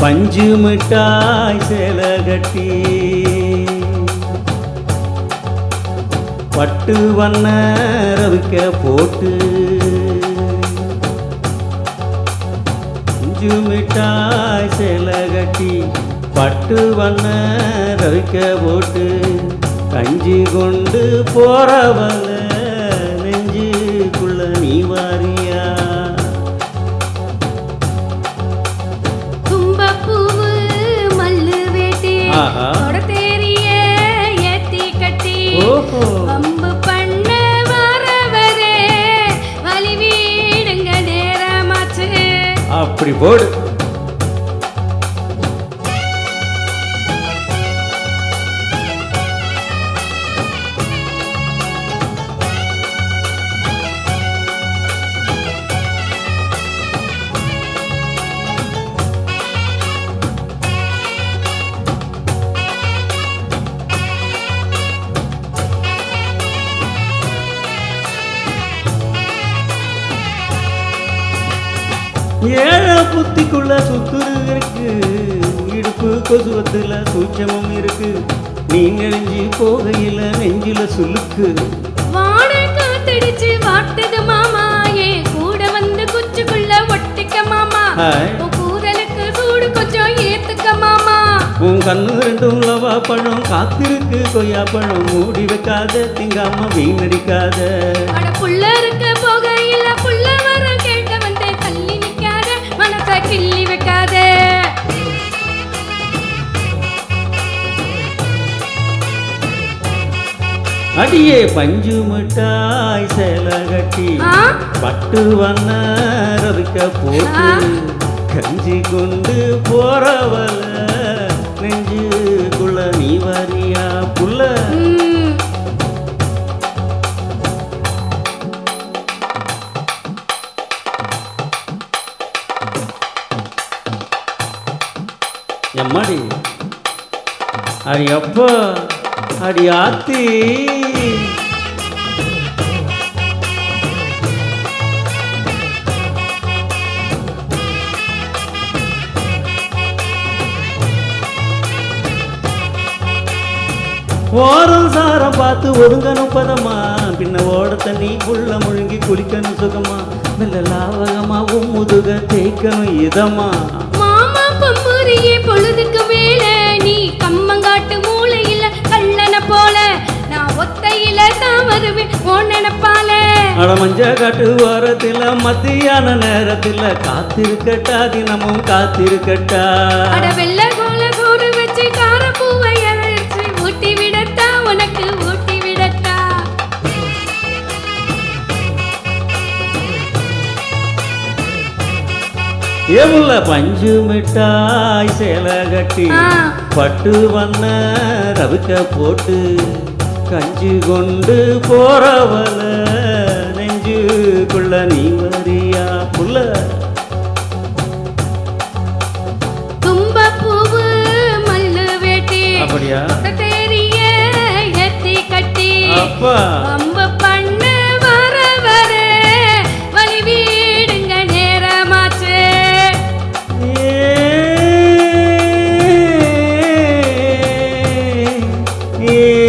பஞ்சு மிட்டாய் சேலை கட்டி பட்டு வண்ண ரவிக்க போட்டு பஞ்சு மிட்டாய் சேலை கட்டி பட்டு வண்ண ரவிக்க போட்டு கஞ்சி கொண்டு போறவள நெஞ்சுக்குள்ள நீ வாரியா? தும்பப்பூவு மல்லு வேட்டி தேரிய ஏத்தி கட்டி வம்பு பண்ண வரவரே வலி வீடுங்க நேரமாச்சு. அப்படி போடு. ஏழ புத்திக்குள்ள சுத்துரு இருக்கு, இடுப்பு கொசுவத்துல சூட்சமும் இருக்கு, நீ நெஞ்சு போகையில நெஞ்சில சுலுக்கு. வாடை காத்தடிச்சு வாட்டுது மாமா, ஏ கூட வந்து குச்சுக்குள்ள ஒட்டிக்க மாமா, கூதலுக்கு சூடு கொஞ்சம் ஏத்துக்க மாமா. உன் கண்ணு ரெண்டும் லவா பழம் காத்திருக்கு கொய்யா பழம், மூடி வைக்காத திங்காம வீணடிக்காத. அட புள்ள இருக்க போகையில புள்ள வர கேட்க வந்து தள்ளி நிக்காத, மனச கிள்ளி வைக்காத. அடியே பஞ்சு மிட்டாய் சேலை கட்டி பட்டு வண்ண ரவிக்க போட்டு கஞ்சி கொண்டு போறவள நெஞ்சுக்குள்ள நீ வாரியா புள்ள? எம்மாடி அடி அப்பா அடி ஆத்தி. ஓரம் சாரம் பார்த்து ஒதுங்கணும் பதமா, பின்ன ஓட தண்ணி உள்ள முழுங்கி குளிக்கணும் சுகமா, மெல்ல லாவகமாவும் முதுக தேய்க்கணும் இதமா. மாமா பம்புரியே பொழுதுக்கு மேல நீ கம்மங்காட்டு மூளையில கள்ளன போல, நான் ஒத்தையில தான் வருவேன் உன் நினைப்பால. அட மஞ்ச காட்டு ஓரத்துல மத்தியான நேரத்துல காத்திருக்கட்டா, தினமும் காத்திருக்கட்டா. அட வெள்ள கோல கூறு வச்சு கார பூவை அழைச்சு ஊட்டி விடட்டா, உனக்கு ஊட்டி விடட்டா. ஏமுள்ள பஞ்சு மிட்டாய் சேலை கட்டி பட்டு வண்ண ரவிக்க போட்டு கஞ்சி கொண்டு போறவள நெஞ்சுக்குள்ள நீ வரியா புள்ள? தும்பப்பூவு மல்லு வேட்டி அப்படியா தெரிய ஏத்தி கட்டி அப்பா வம்பு பண்ண வரவர வலி வீடுங்க நேரமாச்சு. ஏ